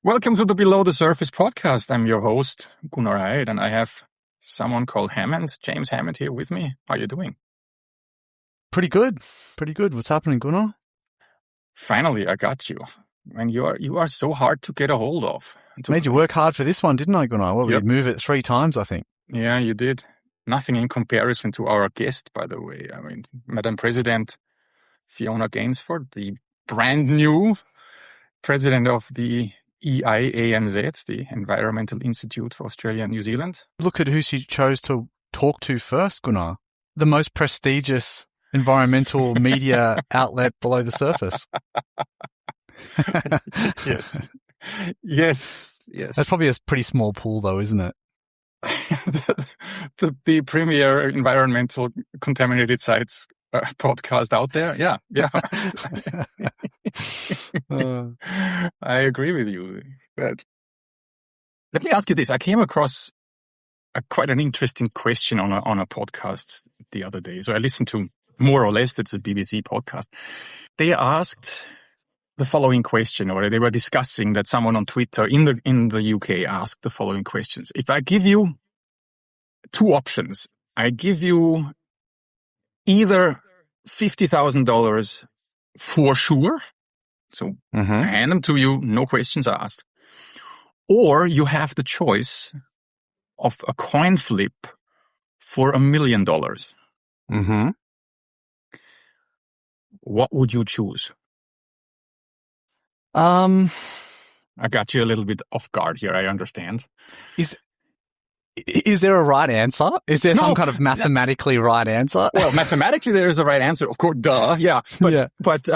Welcome to the Below the Surface podcast. I'm your host, Gunnar, and I have someone called James Hammond here with me. How are you doing? Pretty good. What's happening, Gunnar? Finally, I got you. And you are so hard to get a hold of. Made you work hard for this one, didn't I, Gunnar? Well, Yep. we move it 3 times, I think. Yeah, you did. Nothing in comparison to our guest, by the way. I mean, Madam President Fiona, the brand new president of the EIANZ, the Environmental Institute for Australia and New Zealand. Look at who she chose to talk to first, Gunnar. The most prestigious environmental media outlet below the surface. Yes. That's probably a pretty small pool, though, isn't it? the premier environmental contaminated sites podcast out there. Yeah. I agree with you. But let me ask you this. I came across quite an interesting question on a podcast the other day. So I listened to more or less, it's a BBC podcast. They asked the following question, or they were discussing that someone on Twitter in the UK asked the following questions. If I give you 2 options, I give you either $50,000 for sure. So I hand them to you, no questions asked. Or you have the choice of a coin flip for $1 million. Mm-hmm. What would you choose? I got you a little bit off guard here, I understand. Is there a right answer? Is there some kind of mathematically right answer? Well, mathematically there is a right answer, of course, duh, yeah. But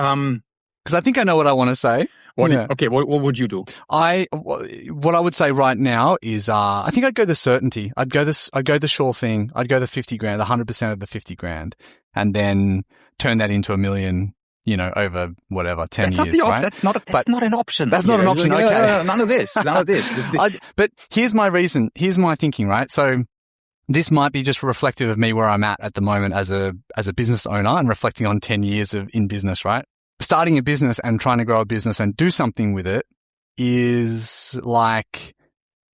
because I think I know what I want to say. Okay, what would you do? What I would say right now is, I think I'd go the certainty. I'd go the sure thing. I'd go the 50 grand, 100% of the 50 grand, and then turn that into $1 million, over whatever, 10 years, right? That's not an option. That's not an option. Okay. No, none of this. But here's my reason. Here's my thinking, right? So this might be just reflective of me where I'm at the moment as a business owner and reflecting on 10 years in business, right? Starting a business and trying to grow a business and do something with it is like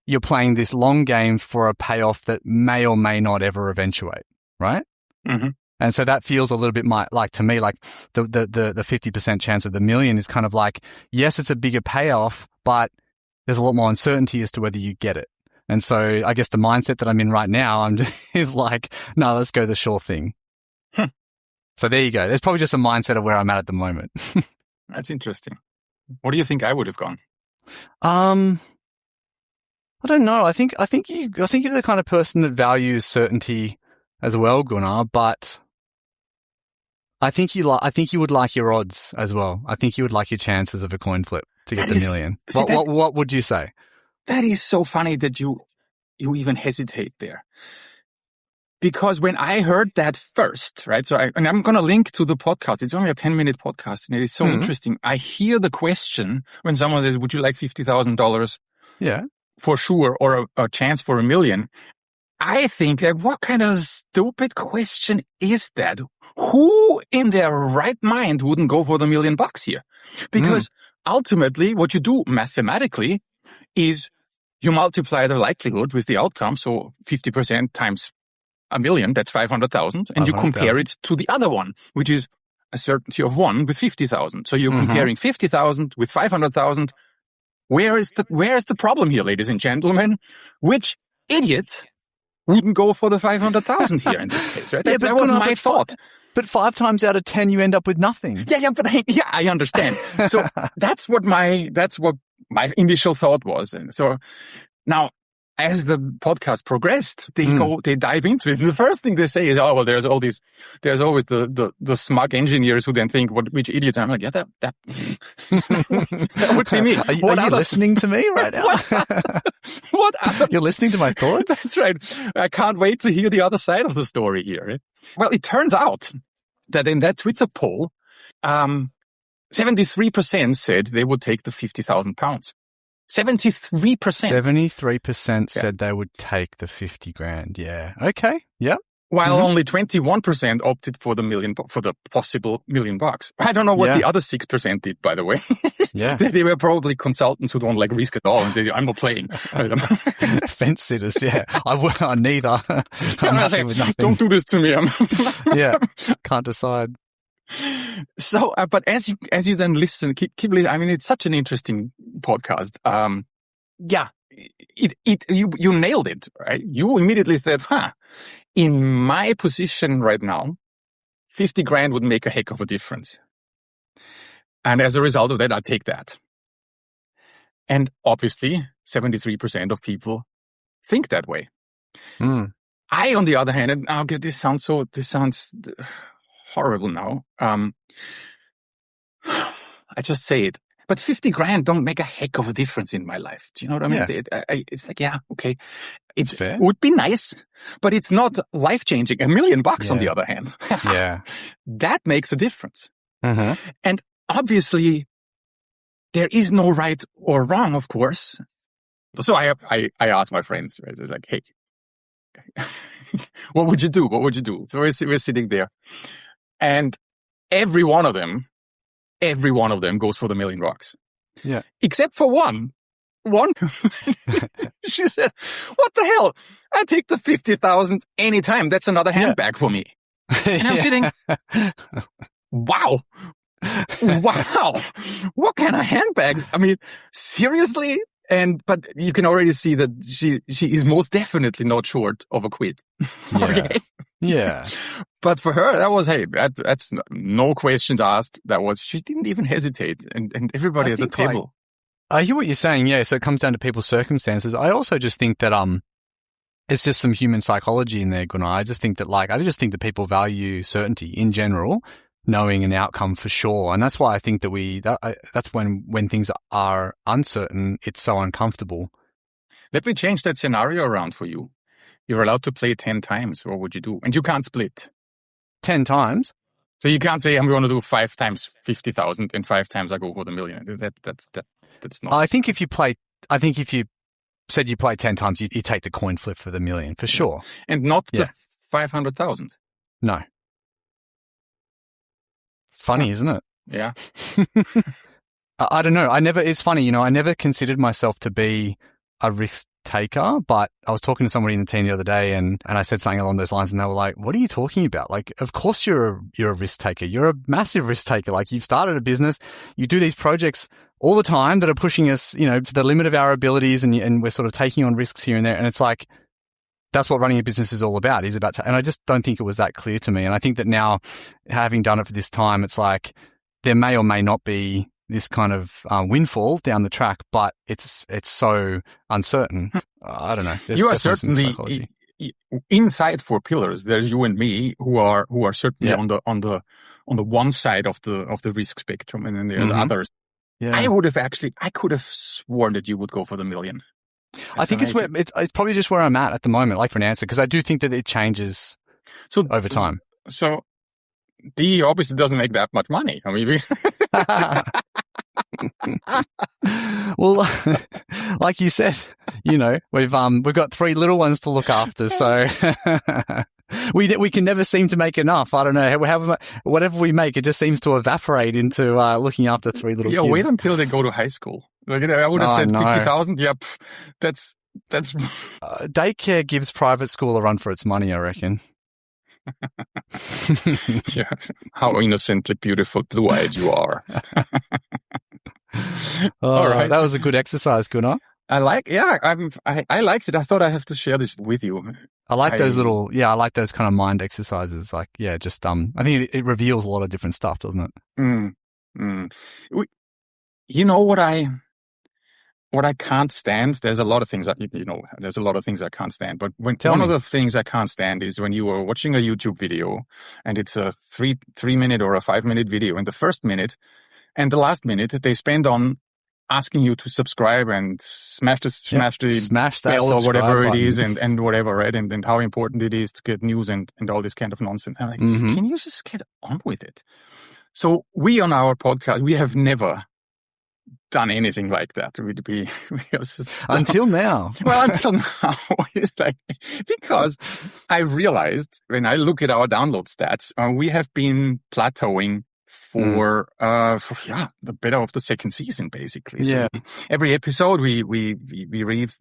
you're playing this long game for a payoff that may or may not ever eventuate, right? Mm-hmm. And so that feels a little bit to me like the 50% chance of the $1 million is kind of like, yes, it's a bigger payoff, but there's a lot more uncertainty as to whether you get it. And so I guess the mindset that I'm in right now is like, no, let's go the sure thing. So there you go. There's probably just a mindset of where I'm at the moment. That's interesting. What do you think I would have gone? I don't know. I think you're the kind of person that values certainty as well, Gunnar, but I think you would like your odds as well. I think you would like your chances of a coin flip to get the $1 million. What would you say? That is so funny that you even hesitate there. Because when I heard that first, right? So I'm going to link to the podcast. It's only a 10-minute podcast and it is so interesting. I hear the question when someone says, would you like $50,000 for sure or a chance for $1 million? I think that what kind of stupid question is that? Who in their right mind wouldn't go for the $1 million here? Because ultimately what you do mathematically is you multiply the likelihood with the outcome. So 50% times $1 million, that's 500,000. And you compare it to the other one, which is a certainty of 1 with 50,000. So you're comparing 50,000 with 500,000. Where is the problem here, ladies and gentlemen? Which idiot wouldn't go for the 500,000 here in this case, right? That was my thought. But 5 times out of 10, you end up with nothing. I understand. So that's what my initial thought was. And so now, as the podcast progressed, they dive into it. And the first thing they say is, there's always the smug engineers who then think, which idiots? I'm like, yeah, that would be me. Are you listening to me right now? You're listening to my thoughts? That's right. I can't wait to hear the other side of the story here. Right? Well, it turns out that in that Twitter poll, 73% said they would take the £50,000. 73%. 73% said they would take the 50 grand. Yeah. Okay. Yep. while only 21% opted for the possible $1 million. I don't know what the other 6% did, by the way. Yeah. They were probably consultants who don't like risk at all. And I'm not playing. Fence sitters. Yeah. I neither. I'm happy with nothing. Don't do this to me. Yeah. Can't decide. So, but as you then listen, keep listening. I mean, it's such an interesting podcast. You nailed it, right? You immediately said, in my position right now, 50 grand would make a heck of a difference. And as a result of that, I take that. And obviously, 73% of people think that way. I, on the other hand, and okay, this sounds horrible now. I just say it. But 50 grand don't make a heck of a difference in my life. Do you know what I mean? Yeah. It's like, okay. It's fair. It would be nice, but it's not life-changing. $1 million on the other hand. Yeah. That makes a difference. And obviously, there is no right or wrong, of course. So I asked my friends, right? I was like, hey, what would you do? What would you do? So we're sitting there, and every one of them goes for the $1 million. Yeah. Except for one. She said, what the hell? I take the 50,000 anytime. That's another handbag for me. And I'm sitting, wow. What kind of handbags? I mean, seriously? But you can already see that she is most definitely not short of a quid. Okay. Yeah. But for her, that was, hey, that's no questions asked. She didn't even hesitate. And everybody at the table. I hear what you're saying. Yeah. So it comes down to people's circumstances. I also just think that, it's just some human psychology in there, Gunnar. I just think that people value certainty in general, knowing an outcome for sure. And that's why I think that that's when things are uncertain, it's so uncomfortable. Let me change that scenario around for you. You're allowed to play 10 times. What would you do? And you can't split. 10 times? So you can't say, I'm going to do 5 times 50,000 and 5 times I go for the $1 million. That's not. I think if you said you play 10 times, you take the coin flip for the $1 million for sure. And not the 500,000. No. Funny, isn't it? Yeah. I don't know. It's funny, I never considered myself to be a risk taker, but I was talking to somebody in the team the other day and I said something along those lines and they were like, what are you talking about? Like, of course you're a risk taker. You're a massive risk taker. Like, you've started a business, you do these projects all the time that are pushing us, to the limit of our abilities and we're sort of taking on risks here and there. And it's like, that's what running a business is all about, and I just don't think it was that clear to me. And I think that now, having done it for this time, it's like there may or may not be this kind of windfall down the track, but it's so uncertain. I don't know. You are certainly inside 4 pillars. There's you and me who are certainly on the one side of the risk spectrum, and then there's others. Yeah. I could have sworn that you would go for the $1 million. I think it's probably just where I'm at the moment, like for an answer, because I do think that it changes over time. So D obviously doesn't make that much money. I mean, well, like you said, we've got 3 little ones to look after, so we can never seem to make enough. I don't know. Whatever we make, it just seems to evaporate into looking after 3 little kids. Yeah, wait until they go to high school. Like, I would have said 50,000. Yeah, that's. Daycare gives private school a run for its money, I reckon. Yeah, how innocently beautiful, blue-eyed you are. All right, that was a good exercise, Gunnar. I liked it. I thought I have to share this with you. I like those kind of mind exercises. Like, just I think it reveals a lot of different stuff, doesn't it? You know what I can't stand? There's a lot of things there's a lot of things I can't stand. But one of the things I can't stand is when you are watching a YouTube video and it's a 3-minute or a 5-minute video, and the first minute and the last minute they spend on asking you to subscribe and smash that bell or whatever button. It is and whatever, right? And how important it is to get news and all this kind of nonsense. I'm like, can you just get on with it? So we on our podcast, we have never done anything like that. Until now. Well, until now, it's like, because I realized when I look at our download stats, we have been plateauing for the better of the second season, basically. Yeah. So every episode we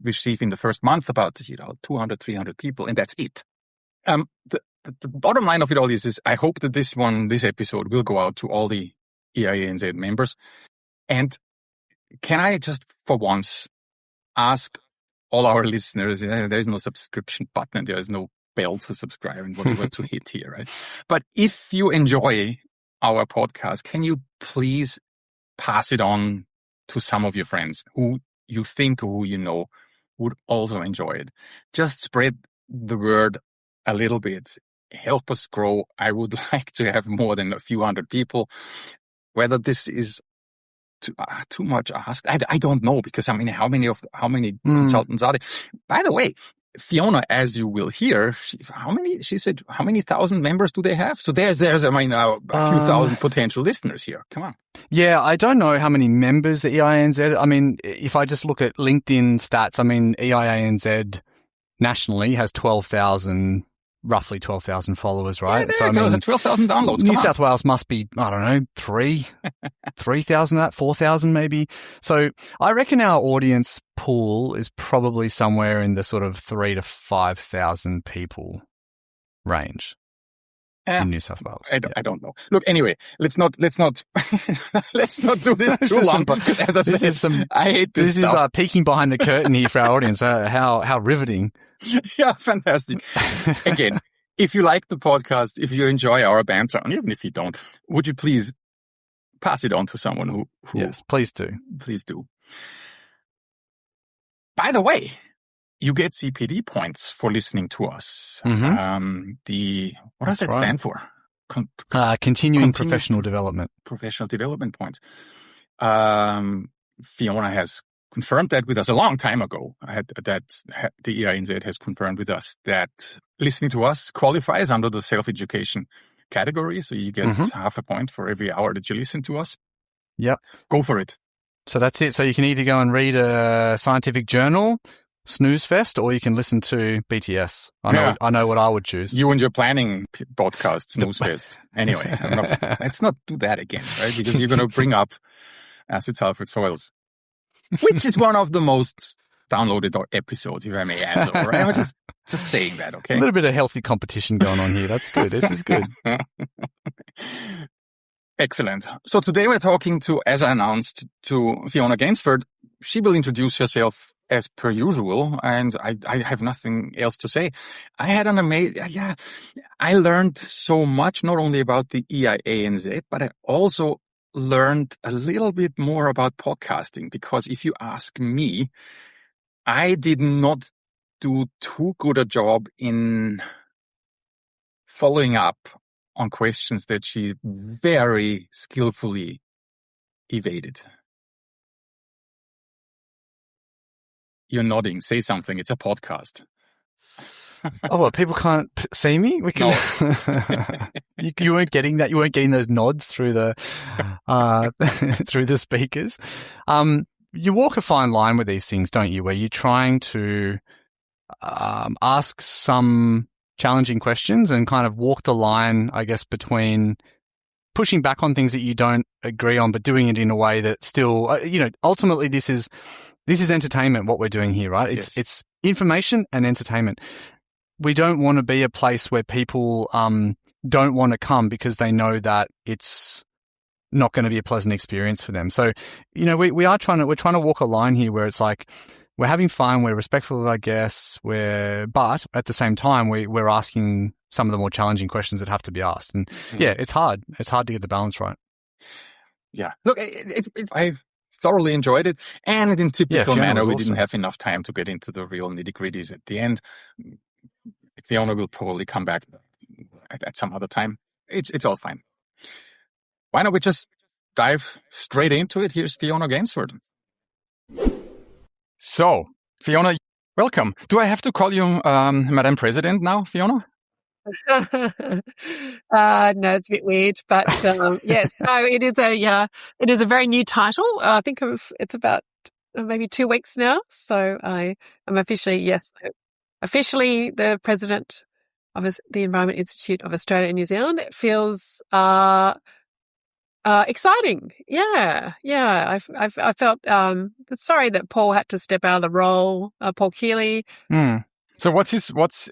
receive in the first month about 200, 300 people, and that's it. The bottom line of it all is I hope that this episode will go out to all the EIANZ members. And can I just for once ask all our listeners, there is no subscription button, there is no bell to subscribe and whatever to hit here, right? But if you enjoy our podcast, can you please pass it on to some of your friends who you think or who you know would also enjoy it? Just spread the word a little bit. Help us grow. I would like to have more than a few hundred people. Whether this is too much asked, I don't know, because how many consultants are there? By the way, Fiona, as you will hear, she said, how many thousand members do they have? So there's a few thousand potential listeners here. Come on. Yeah, I don't know how many members the EIANZ. I mean, if I just look at LinkedIn stats, I mean, EIANZ nationally has roughly 12,000 followers, right? Yeah, so 12,000 downloads. New South Wales must be, I don't know, 3,000, 4,000 maybe. So I reckon our audience pool is probably somewhere in the sort of 3,000 to 5,000 people range in New South Wales. I don't know. Look, anyway, let's not let's not do this too long, because as I said, I hate this stuff. This is peeking behind the curtain here for our audience. How riveting. Yeah, fantastic. Again, if you like the podcast, if you enjoy our banter, and even if you don't, would you please pass it on to someone who Yes, please do. Please do. By the way, you get CPD points for listening to us. Mm-hmm. What does that stand for? Continuing professional development. Professional development points. Fiona has confirmed that with us a long time ago. The EIANZ has confirmed with us that listening to us qualifies under the self-education category. So you get half a point for every hour that you listen to us. Yep. Go for it. So that's it. So you can either go and read a scientific journal, snooze fest, or you can listen to BTS. I know what I would choose. You and your planning podcast, snooze fest. Anyway, let's not do that again, right? Because you're going to bring up acid sulfate soils, which is one of the most downloaded episodes, if I may add so, right? I'm just saying that, okay? A little bit of healthy competition going on here. That's good. This is good. Excellent. So today we're talking to, as I announced, to Fiona Gainsford. She will introduce herself as per usual, and I have nothing else to say. I had I learned so much, not only about the EIANZ, but I also learned a little bit more about podcasting, because if you ask me, I did not do too good a job in following up on questions that she very skillfully evaded. You're nodding. Say something. It's a podcast. Oh, well, people can't see me? We can. No. You weren't getting that. You weren't getting those nods through the through the speakers. You walk a fine line with these things, don't you? Where you're trying to ask some challenging questions and kind of walk the line, I guess, between pushing back on things that you don't agree on, but doing it in a way that still, ultimately this is entertainment, what we're doing here, right? It's information and entertainment. We don't want to be a place where people don't want to come because they know that it's not going to be a pleasant experience for them. So, we're trying to walk a line here where it's like we're having fun, we're respectful, I guess, but at the same time we're asking some of the more challenging questions that have to be asked. And it's hard. It's hard to get the balance right. Yeah. Look, I thoroughly enjoyed it, and in typical manner, we didn't have enough time to get into the real nitty-gritties at the end. Fiona will probably come back at some other time. It's all fine. Why don't we just dive straight into it? Here's Fiona Gainsford. So, Fiona, welcome. Do I have to call you Madam President now, Fiona? No, it's a bit weird, but yes, no, it is a very new title. I think it's about maybe 2 weeks now. So I am officially the president of the Environment Institute of Australia and New Zealand. It feels exciting. Yeah. I felt sorry that Paul had to step out of the role. Paul Keeley. So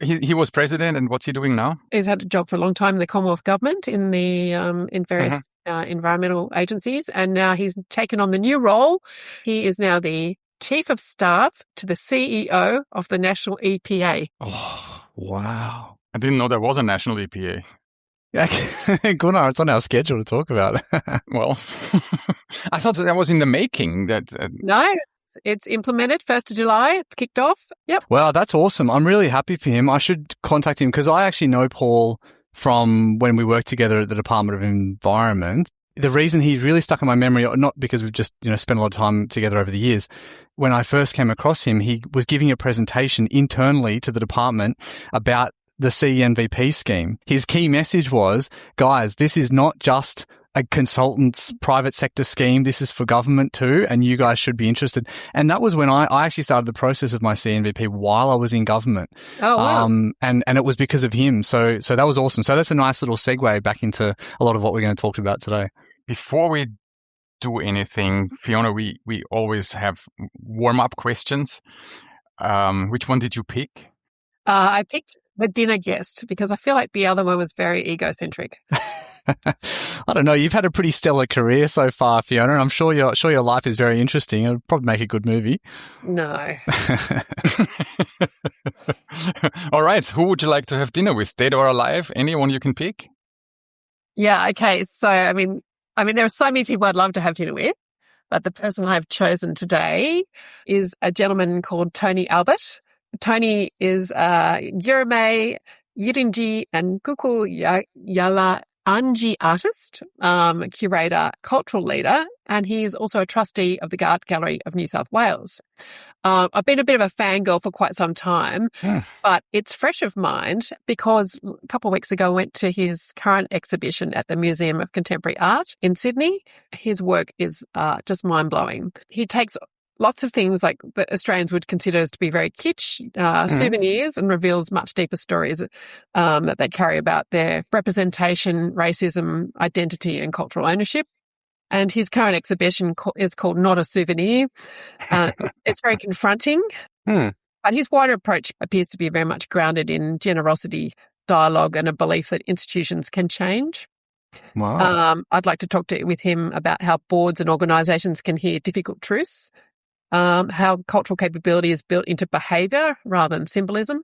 he was president, and what's he doing now? He's had a job for a long time in the Commonwealth Government in the in various environmental agencies, and now he's taken on the new role. He is now the Chief of Staff to the CEO of the National EPA. Oh, wow. I didn't know there was a national EPA. Yeah, Gunnar, it's on our schedule to talk about. Well, I thought that was in the making. No, it's implemented 1st of July. It's kicked off. Yep. Wow, that's awesome. I'm really happy for him. I should contact him because I actually know Paul from when we worked together at the Department of Environment. The reason he's really stuck in my memory, not because we've just spent a lot of time together over the years, when I first came across him, he was giving a presentation internally to the department about the CEnvP scheme. His key message was, guys, this is not just a consultant's private sector scheme. This is for government too, and you guys should be interested. And that was when I actually started the process of my CEnvP while I was in government. Oh, wow. And it was because of him. So that was awesome. So that's a nice little segue back into a lot of what we're going to talk about today. Before we do anything, Fiona, we always have warm-up questions. Which one did you pick? I picked the dinner guest because I feel like the other one was very egocentric. I don't know. You've had a pretty stellar career so far, Fiona, and I'm sure your life is very interesting. It'll probably make a good movie. No. All right. Who would you like to have dinner with? Dead or alive? Anyone you can pick? Yeah. Okay. So, I mean, there are so many people I'd love to have dinner with, but the person I've chosen today is a gentleman called Tony Albert. Tony is a Yirime, Yirinji, and Kuku Yala Anji artist, curator, cultural leader, and he is also a trustee of the Art Gallery of New South Wales. I've been a bit of a fangirl for quite some time, but it's fresh of mind because a couple of weeks ago I went to his current exhibition at the Museum of Contemporary Art in Sydney. His work is just mind-blowing. He takes lots of things like that Australians would consider as to be very kitsch, souvenirs, and reveals much deeper stories that they carry about their representation, racism, identity, and cultural ownership. And his current exhibition is called Not a Souvenir. It's very confronting, but his wider approach appears to be very much grounded in generosity, dialogue, and a belief that institutions can change. Wow. I'd like to talk with him about how boards and organisations can hear difficult truths, how cultural capability is built into behaviour rather than symbolism,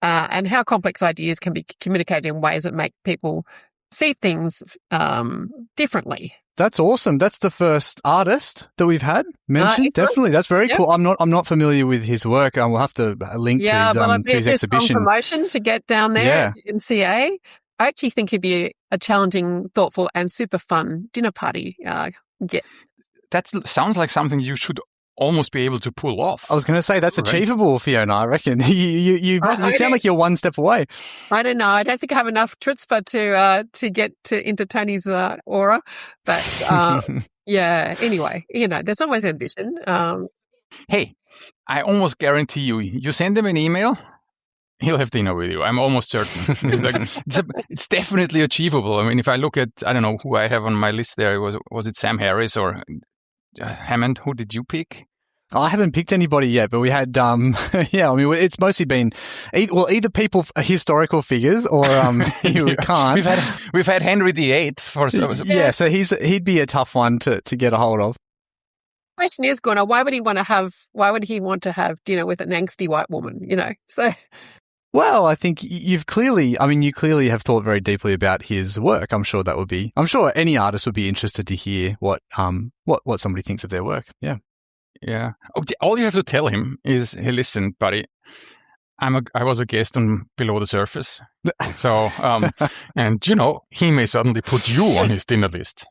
and how complex ideas can be communicated in ways that make people see things differently. That's awesome. That's the first artist that we've had mentioned. Definitely, that's very cool. I'm not familiar with his work. We'll have to link to his exhibition. Promotion to get down there in CA. I actually think he'd be a challenging, thoughtful, and super fun dinner party guest. That sounds like something you should almost be able to pull off. I was going to say that's achievable, Fiona. I reckon you sound like you're one step away. I don't know. I don't think I have enough chutzpah to get into Tony's aura, but yeah. Anyway, there's always ambition. Hey, I almost guarantee you send him an email, he'll have dinner with you. I'm almost certain. It's definitely achievable. I mean, if I look at, I don't know who I have on my list there. Was it Sam Harris or Hammond? Who did you pick? I haven't picked anybody yet, but we had, it's mostly been either people, historical figures, or you can't. We've had Henry VIII for some. Yeah, so he'd be a tough one to get a hold of. The question is, Gunnar, why would he want to have dinner with an angsty white woman? So. Well, I think you clearly have thought very deeply about his work. I'm sure any artist would be interested to hear what somebody thinks of their work. Yeah. Yeah. All you have to tell him is, hey, listen, buddy, I was a guest on Below the Surface. So, and he may suddenly put you on his dinner list.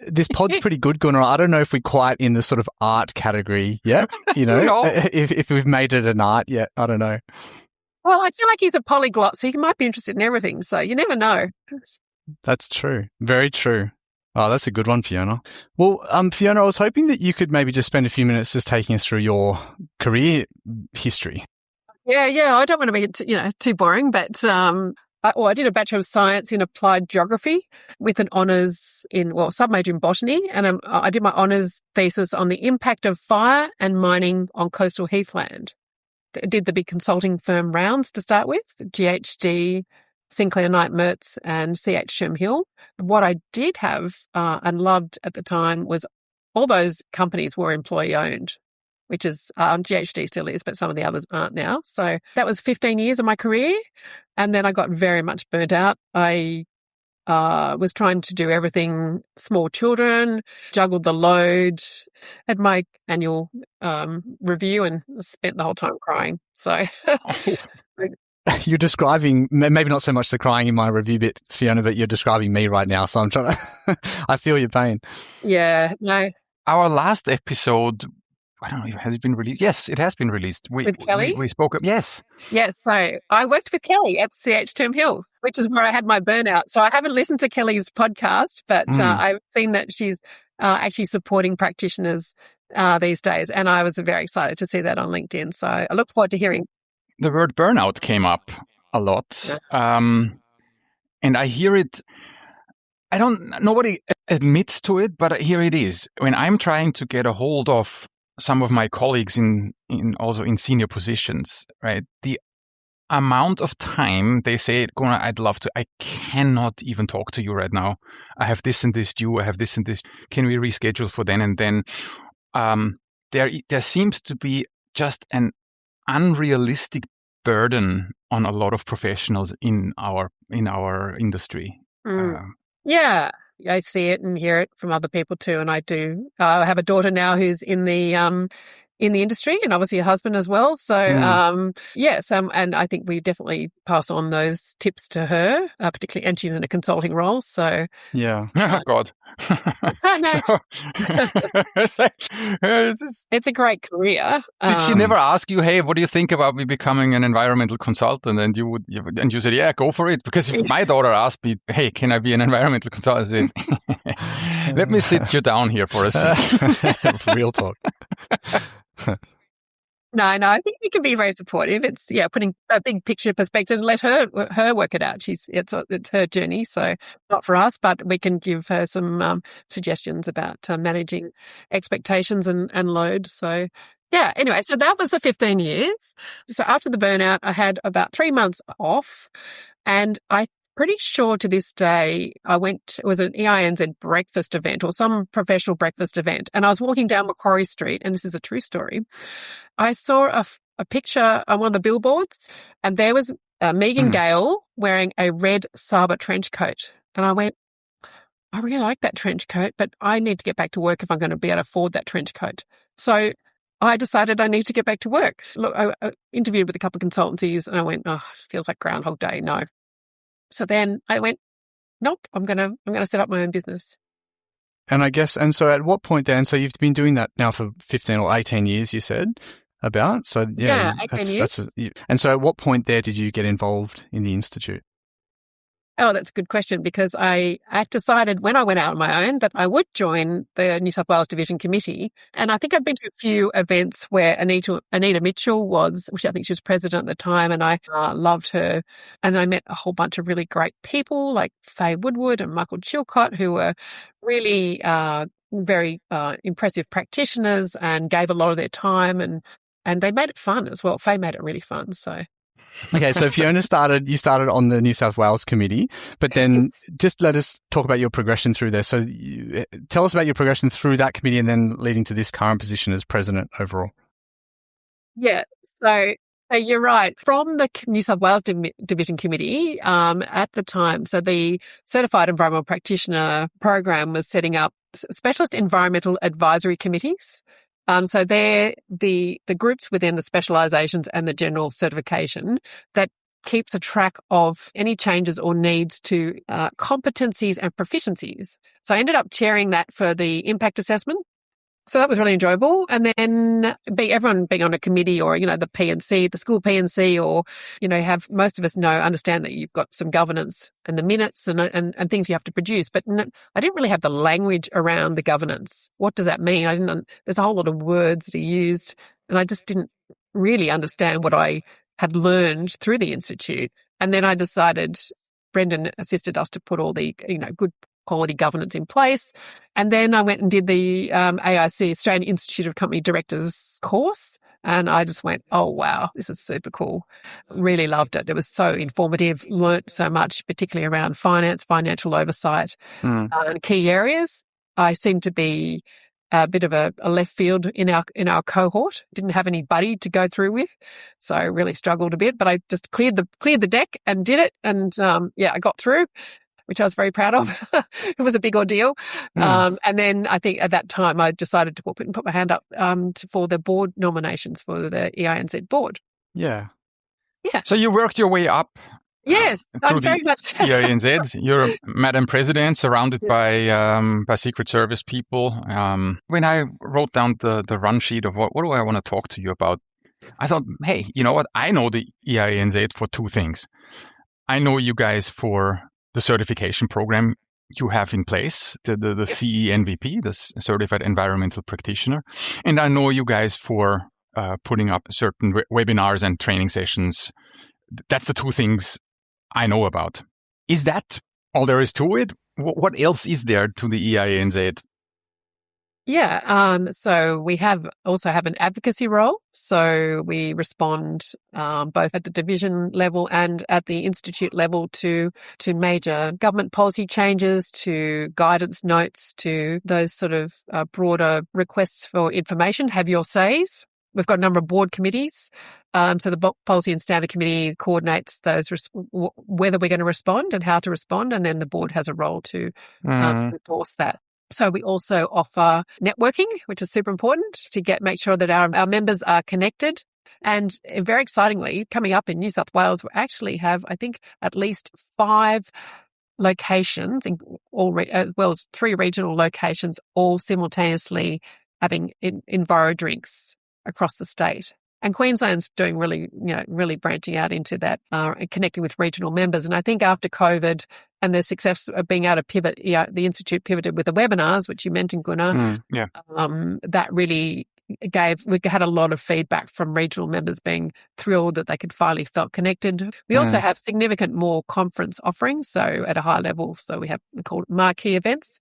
This pod's pretty good, Gunnar. I don't know if we're quite in the sort of art category yet. No. If we've made it an art yet, I don't know. Well, I feel like he's a polyglot, so he might be interested in everything. So you never know. That's true. Very true. Oh, that's a good one, Fiona. Well, Fiona, I was hoping that you could maybe just spend a few minutes just taking us through your career history. Yeah. I don't want to be, too boring, but I did a Bachelor of Science in Applied Geography with an honours submajor in botany, and I did my honours thesis on the impact of fire and mining on coastal heathland. I did the big consulting firm rounds to start with, GHD, Sinclair Knight Mertz, and CH Sherm-Hill. What I did have and loved at the time was all those companies were employee-owned, which is GHD still is, but some of the others aren't now. So that was 15 years of my career, and then I got very much burnt out. I was trying to do everything, small children, juggled the load, had my annual review and spent the whole time crying. So you're describing, maybe not so much the crying in my review bit, Fiona, but you're describing me right now. So I'm trying to, I feel your pain. Yeah, no. Our last episode, I don't know, has it been released? Yes, it has been released. With Kelly? We spoke of, yes. Yes, so I worked with Kelly at CH Sherm-Hill, which is where I had my burnout. So I haven't listened to Kelly's podcast, but I've seen that she's actually supporting practitioners these days. And I was very excited to see that on LinkedIn. So I look forward to hearing. The word burnout came up a lot. And I hear it, nobody admits to it, but here it is. When I'm trying to get a hold of some of my colleagues also in senior positions, right? The amount of time they say, Gunnar, I'd love to, I cannot even talk to you right now. I have this and this due. I have this and this. Can we reschedule for then and then? There seems to be just an unrealistic burden on a lot of professionals in our industry. Yeah, I see it and hear it from other people too. And I do. I have a daughter now who's in the industry, and obviously a husband as well. So yes, and I think we definitely pass on those tips to her, particularly, and she's in a consulting role. So yeah, oh God. It's a great career. Did she never ask you, hey, what do you think about me becoming an environmental consultant? And you said, yeah, go for it. Because if my daughter asked me, hey, can I be an environmental consultant? I said, let me sit you down here for a second. Real talk. No, I think we can be very supportive. It's putting a big picture perspective and let her work it out. It's her journey, so not for us, but we can give her some suggestions about managing expectations and load. So yeah, anyway, so that was the 15 years. So after the burnout, I had about 3 months off, and I'm pretty sure to this day it was an EIANZ breakfast event or some professional breakfast event. And I was walking down Macquarie Street, and this is a true story. I saw a picture on one of the billboards, and there was Megan Gale wearing a red Saba trench coat. And I went, I really like that trench coat, but I need to get back to work if I'm going to be able to afford that trench coat. So I decided I need to get back to work. Look, I interviewed with a couple of consultancies, and I went, it feels like Groundhog Day. No. So then I went, nope, I'm going to set up my own business. And so at what point then, so you've been doing that now for 15 or 18 years, you said about? So yeah 18 years. And so at what point there did you get involved in the Institute? Oh, that's a good question, because I decided when I went out on my own that I would join the New South Wales Division Committee. And I think I've been to a few events where Anita Mitchell which I think she was president at the time, and I loved her. And I met a whole bunch of really great people like Faye Woodward and Michael Chilcott, who were really very impressive practitioners and gave a lot of their time, and they made it fun as well. Faye made it really fun, so... Okay, so Fiona you started on the New South Wales committee, but then just let us talk about your progression through there. So tell us about your progression through that committee and then leading to this current position as president overall. Yeah, so you're right. From the New South Wales Division Committee, at the time, so the Certified Environmental Practitioner program was setting up specialist environmental advisory committees. So they're the groups within the specializations and the general certification that keeps a track of any changes or needs to competencies and proficiencies. So I ended up chairing that for the impact assessment. So that was really enjoyable. And then everyone being on a committee or, the P&C, the school P&C, or, have most of us understand that you've got some governance and the minutes and things you have to produce. But no, I didn't really have the language around the governance. What does that mean? There's a whole lot of words that are used, and I just didn't really understand what I had learned through the Institute. And then I decided, Brendan assisted us to put all the, good quality governance in place. And then I went and did the AIC, Australian Institute of Company Directors course. And I just went, oh, wow, this is super cool. Really loved it. It was so informative, learnt so much, particularly around finance, financial oversight, and key areas. I seem to be a bit of a left field in our cohort. Didn't have anybody to go through with, so I really struggled a bit. But I just cleared the deck and did it, and I got through, which I was very proud of. It was a big ordeal. And then I think at that time I decided to put my hand up for the board nominations for the EIANZ board. Yeah. Yeah. So you worked your way up. Yes, I'm very much. EIANZ. You're a Madam President, surrounded by Secret Service people. When I wrote down the run sheet of what do I want to talk to you about, I thought, hey, you know what? I know the EIANZ for two things. I know you guys for the certification program you have in place, the CEnvP, the Certified Environmental Practitioner. And I know you guys for putting up certain webinars and training sessions. That's the two things I know about. Is that all there is to it? What else is there to the EIANZ? Yeah. So we also have an advocacy role. So we respond both at the division level and at the institute level to major government policy changes, to guidance notes, to those sort of broader requests for information. Have your says. We've got a number of board committees. So the Policy and Standard Committee coordinates those whether we're going to respond and how to respond, and then the board has a role to endorse that. So we also offer networking, which is super important to make sure that our members are connected. And very excitingly, coming up in New South Wales, we actually have, I think, at least 5 locations, as well as 3 regional locations, all simultaneously having Enviro drinks across the state. And Queensland's doing really branching out into that, and connecting with regional members. And I think after COVID and the success of being able to pivot, the Institute pivoted with the webinars, which you mentioned, Gunnar. That really we had a lot of feedback from regional members being thrilled that they could finally felt connected. We also have significant more conference offerings, so at a high level. So we call it marquee events.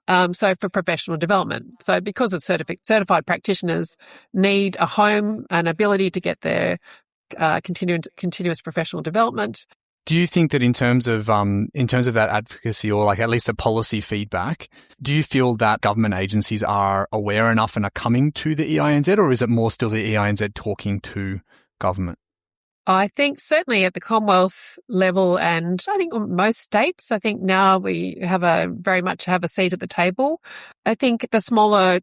So for professional development. So because of certified practitioners need a home and ability to get their continuous professional development. Do you think that in terms of that advocacy, or like at least the policy feedback, do you feel that government agencies are aware enough and are coming to the EIANZ, or is it more still the EIANZ talking to government? I think certainly at the Commonwealth level, and I think most states, I think now we very much have a seat at the table. I think the smaller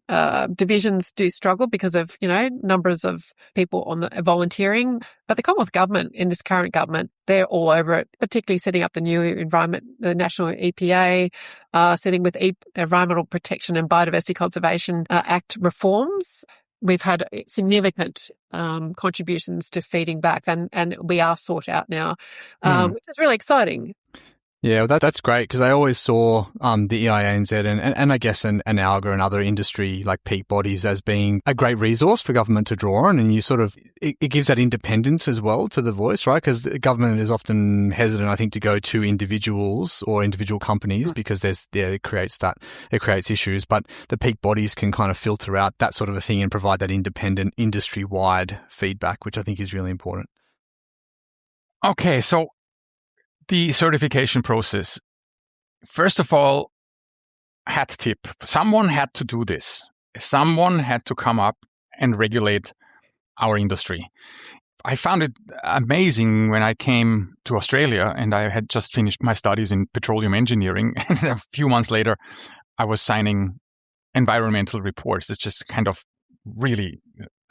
divisions do struggle because of, numbers of people on the volunteering. But the Commonwealth government, in this current government, they're all over it, particularly setting up the new the national EPA, setting with Environmental Protection and Biodiversity Conservation Act reforms. We've had significant contributions to feeding back, and we are sought out now, which is really exciting. Yeah, well, that's great, because I always saw the EIANZ and I guess an ALGA and other industry like peak bodies as being a great resource for government to draw on, and you sort of it gives that independence as well to the voice, right? Because the government is often hesitant, I think, to go to individuals or individual companies because it creates issues, but the peak bodies can kind of filter out that sort of a thing and provide that independent industry-wide feedback, which I think is really important. Okay, so the certification process. First of all, hat tip. Someone had to do this. Someone had to come up and regulate our industry. I found it amazing when I came to Australia and I had just finished my studies in petroleum engineering. And a few months later, I was signing environmental reports. It's just kind of really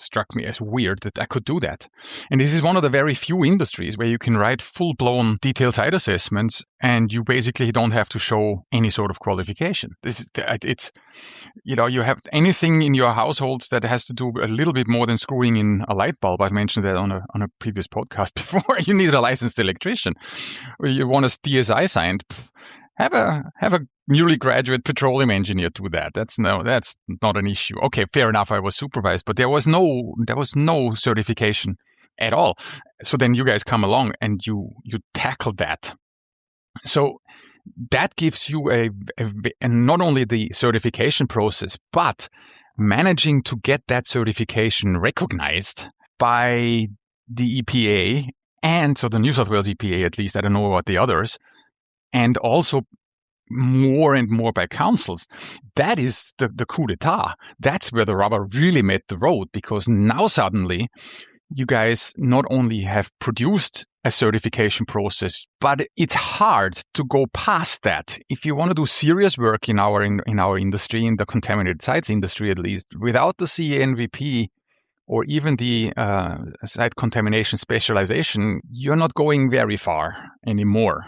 struck me as weird that I could do that. And this is one of the very few industries where you can write full-blown detailed site assessments and you basically don't have to show any sort of qualification. You have anything in your household that has to do a little bit more than screwing in a light bulb. I've mentioned that on a previous podcast before. You need a licensed electrician, or you want a DSI signed. Have a newly graduate petroleum engineer do that. That's not an issue. Okay, fair enough. I was supervised, but there was no certification at all. So then you guys come along and you tackle that. So that gives you and not only the certification process, but managing to get that certification recognized by the EPA, and so the New South Wales EPA, at least, I don't know about the others, and also more and more by councils. That is the coup d'etat. That's where the rubber really met the road, because now suddenly you guys not only have produced a certification process, but it's hard to go past that. If you want to do serious work in our industry, in the contaminated sites industry at least, without the CEnvP or even the site contamination specialization, you're not going very far anymore.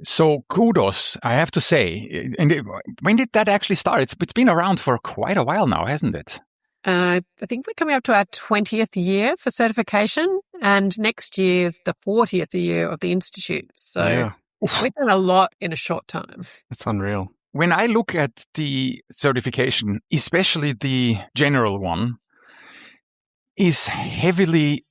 So kudos, I have to say. And when did that actually start? It's been around for quite a while now, hasn't it? I think we're coming up to our 20th year for certification, and next year is the 40th year of the Institute. So we've done a lot in a short time. That's unreal. When I look at the certification, especially the general one, is heavily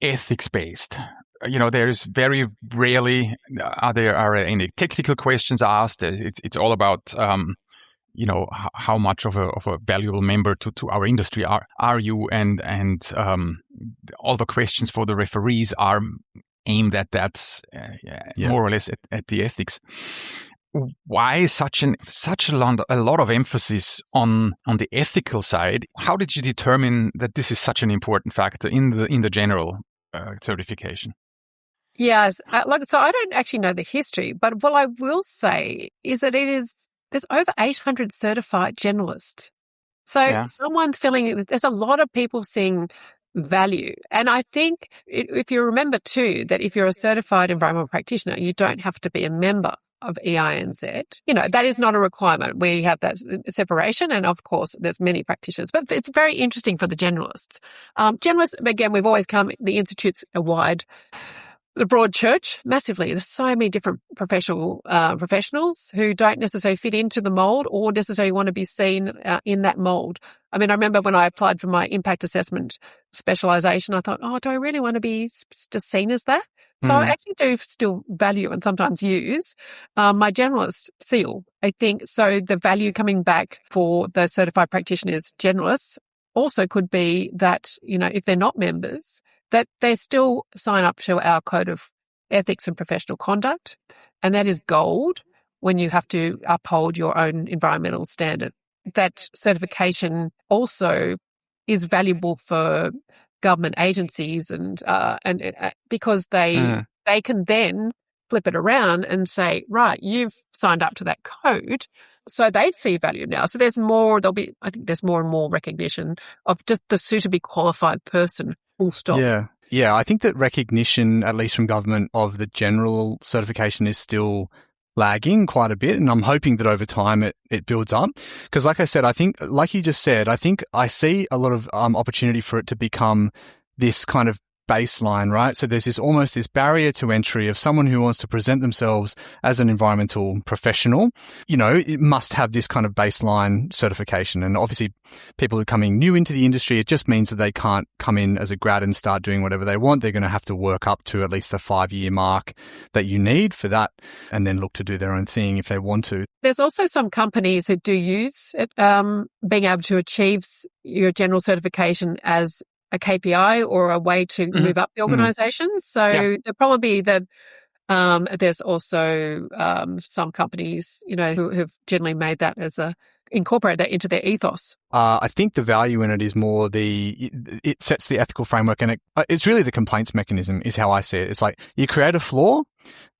ethics-based. There is very rarely are any technical questions asked. It's all about how much of a valuable member to our industry are you, and all the questions for the referees are aimed at that, more or less at the ethics. Why such a lot of emphasis on the ethical side? How did you determine that this is such an important factor in the general certification? Yes, so I don't actually know the history, but what I will say is that there's over 800 certified generalists. So someone's there's a lot of people seeing value. And I think if you remember too, that if you're a certified environmental practitioner, you don't have to be a member of EIANZ. That is not a requirement. We have that separation. And of course, there's many practitioners, but it's very interesting for the generalists. Generalists, again, we've always the Institute's the broad church massively. There's so many different professionals who don't necessarily fit into the mold or necessarily want to be seen in that mold. I mean, I remember when I applied for my impact assessment specialization, I thought, do I really want to be just seen as that? So I actually do still value and sometimes use my generalist seal. I think so. The value coming back for the certified practitioners, generalists, also could be that, if they're not members, that they still sign up to our code of ethics and professional conduct. And that is gold when you have to uphold your own environmental standard. That certification also is valuable for government agencies and because they can then flip it around and say, right, you've signed up to that code. So they see value now. So there's more and more recognition of just the suitably qualified person. Full stop. Yeah. I think that recognition, at least from government, of the general certification is still lagging quite a bit. And I'm hoping that over time it builds up. Because like I said, I think, like you just said, I think I see a lot of opportunity for it to become this kind of baseline, right? So there's almost this barrier to entry of someone who wants to present themselves as an environmental professional. It must have this kind of baseline certification. And obviously people who are coming new into the industry, it just means that they can't come in as a grad and start doing whatever they want. They're going to have to work up to at least the 5-year mark that you need for that, and then look to do their own thing if they want to. There's also some companies who do use it, being able to achieve your general certification as a KPI or a way to move up the organisation. So there'll probably be there's also some companies, who have generally made that incorporate that into their ethos. I think the value in it is more it sets the ethical framework, and it's really the complaints mechanism is how I see it. It's like you create a flaw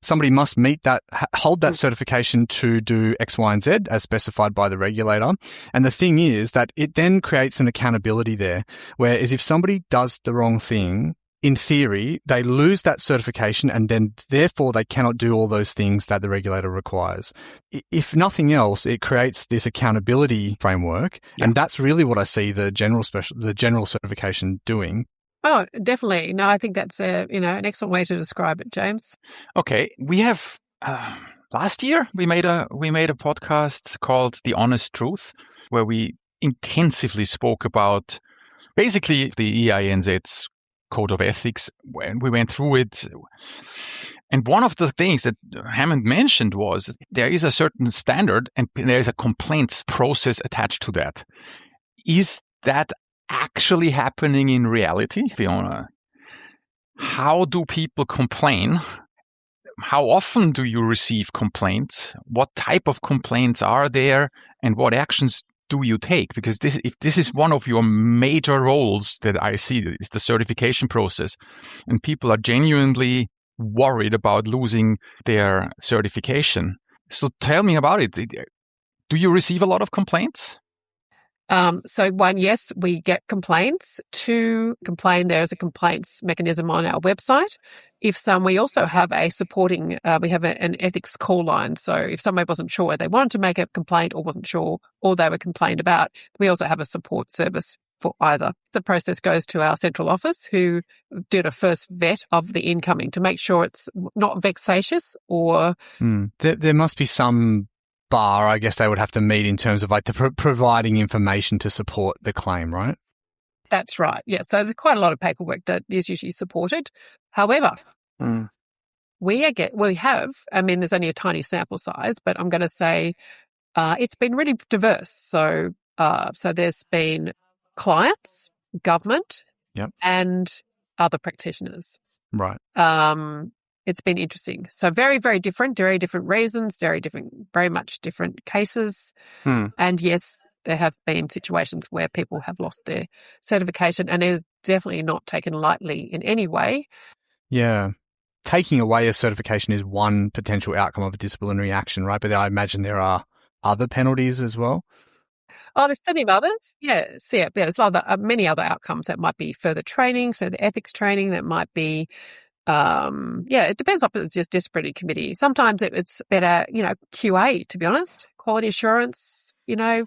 somebody must meet that, hold that certification to do X, Y, and Z as specified by the regulator. And the thing is that it then creates an accountability there, whereas if somebody does the wrong thing, in theory, they lose that certification and then therefore they cannot do all those things that the regulator requires. If nothing else, it creates this accountability framework. Yeah. And that's really what I see the general certification doing. Oh, definitely. No, I think that's an excellent way to describe it, James. Okay. We have, last year we made a podcast called The Honest Truth, where we intensively spoke about basically the EIANZ Code of Ethics when we went through it. And one of the things that Hammond mentioned was there is a certain standard and there is a complaints process attached to that. Is that actually happening in reality, Fiona? How do people complain? How often do you receive complaints? What type of complaints are there? And what actions do you take? Because if this is one of your major roles that I see, is the certification process, and people are genuinely worried about losing their certification. So tell me about it. Do you receive a lot of complaints? So one, yes, we get complaints. Two, there's a complaints mechanism on our website. We also have a supporting, we have an ethics call line. So if somebody wasn't sure whether they wanted to make a complaint or wasn't sure or they were complained about, we also have a support service for either. The process goes to our central office, who did a first vet of the incoming to make sure it's not vexatious or... There must be some bar, I guess, they would have to meet in terms of like providing information to support the claim, right? That's right. Yeah. So there's quite a lot of paperwork that is usually supported. However, we have, I mean, there's only a tiny sample size, but I'm going to say it's been really diverse. So there's been clients, government, and other practitioners. Right. It's been interesting. So very, very different reasons, very much different cases. And yes, there have been situations where people have lost their certification, and it is definitely not taken lightly in any way. Yeah. Taking away a certification is one potential outcome of a disciplinary action, right? But I imagine there are other penalties as well. Oh, there's plenty of others. Yes, yeah. There's many other outcomes. That might be further training, so the ethics training. That might be, it depends on the disciplinary committee. Sometimes it's better, QA, to be honest, quality assurance. I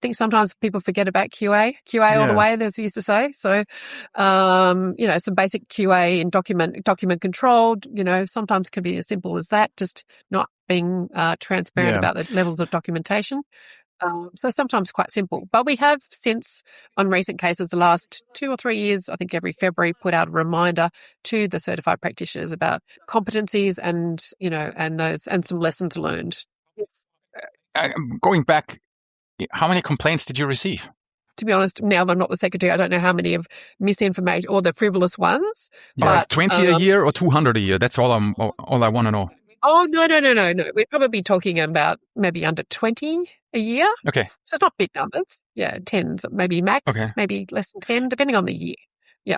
think sometimes people forget about QA all the way, as we used to say. So, some basic QA and document controlled, sometimes can be as simple as that, just not being transparent about the levels of documentation. So sometimes quite simple. But we have since, on recent cases, the last 2 or 3 years, I think every February, put out a reminder to the certified practitioners about competencies and some lessons learned. Yes. Going back, how many complaints did you receive? To be honest, now that I'm not the secretary, I don't know how many of misinformation or the frivolous ones. Yeah, but, 20 a year or 200 a year. That's all I want to know. Oh, no. We're probably talking about maybe under 20 a year. Okay. So it's not big numbers. Yeah, tens, maybe max, maybe less than 10, depending on the year. Yeah.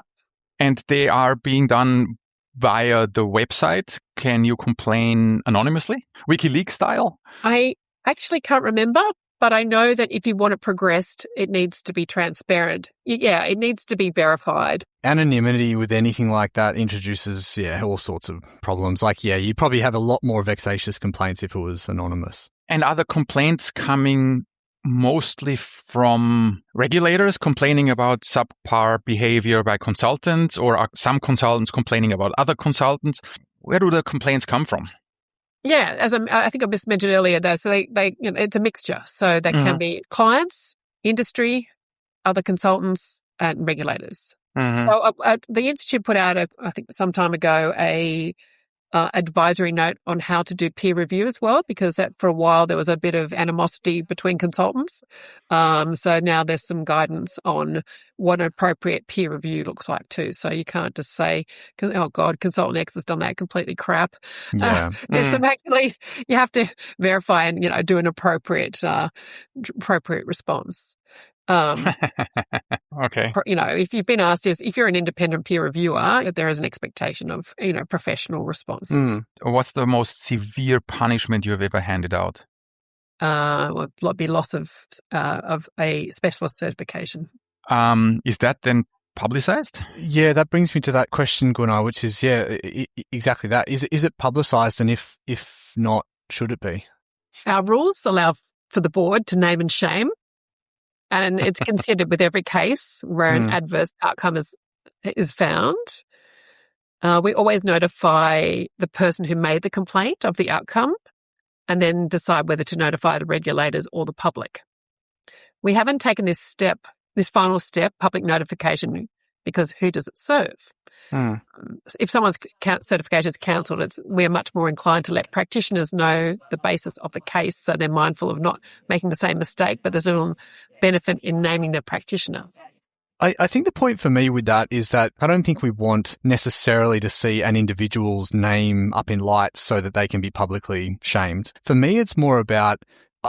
And they are being done via the website. Can you complain anonymously? WikiLeaks style? I actually can't remember, but I know that if you want it progressed, it needs to be transparent. Yeah, it needs to be verified. Anonymity with anything like that introduces, all sorts of problems. Like, you'd probably have a lot more vexatious complaints if it was anonymous. And are the complaints coming mostly from regulators complaining about subpar behavior by consultants, or are some consultants complaining about other consultants? Where do the complaints come from? Yeah, as I think I just mentioned earlier, so they it's a mixture. So they can be clients, industry, other consultants, and regulators. So the Institute put out, I think some time ago, a advisory note on how to do peer review as well, because for a while there was a bit of animosity between consultants. So now there's some guidance on what an appropriate peer review looks like too. So you can't just say, oh God, consultant X has done that completely crap. Yeah. There's some actually, you have to verify and, do an appropriate response. Okay. If you've been asked, if you're an independent peer reviewer, there is an expectation of, professional response. What's the most severe punishment you have ever handed out? Would be loss of a specialist certification. Is that then publicized? Yeah, that brings me to that question, Gunnar, which is, exactly that. Is it publicized, and if not, should it be? Our rules allow for the board to name and shame, and it's considered with every case where an adverse outcome is found. We always notify the person who made the complaint of the outcome, and then decide whether to notify the regulators or the public. We haven't taken this final step, public notification, because who does it serve? If someone's certification is cancelled, we're much more inclined to let practitioners know the basis of the case, so they're mindful of not making the same mistake, but there's little benefit in naming the practitioner. I think the point for me with that is that I don't think we want necessarily to see an individual's name up in lights so that they can be publicly shamed. For me, it's more about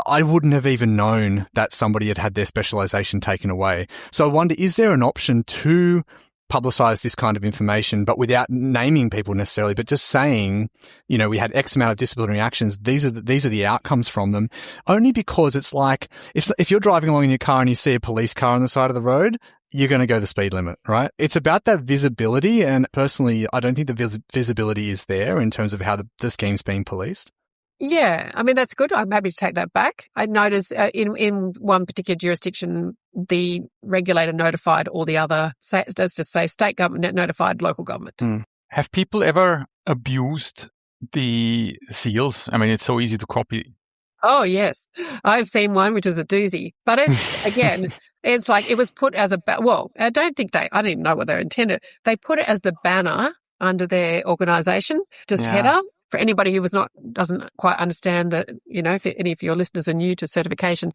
I wouldn't have even known that somebody had their specialization taken away. So I wonder, is there an option to publicize this kind of information, but without naming people necessarily, but just saying, we had X amount of disciplinary actions. These are the outcomes from them. Only because it's like if you're driving along in your car and you see a police car on the side of the road, you're going to go the speed limit, right? It's about that visibility. And personally, I don't think the visibility is there in terms of how the scheme's being policed. Yeah, I mean, that's good. I'm happy to take that back. I noticed in one particular jurisdiction, the regulator notified all the other, let's just say state government notified local government. Have people ever abused the seals? I mean, it's so easy to copy. Oh, yes. I've seen one, which is a doozy. But again, it's like it was put as I don't even know what they intended. They put it as the banner under their organisation, just header. For anybody who doesn't quite understand that, if any of your listeners are new to certification,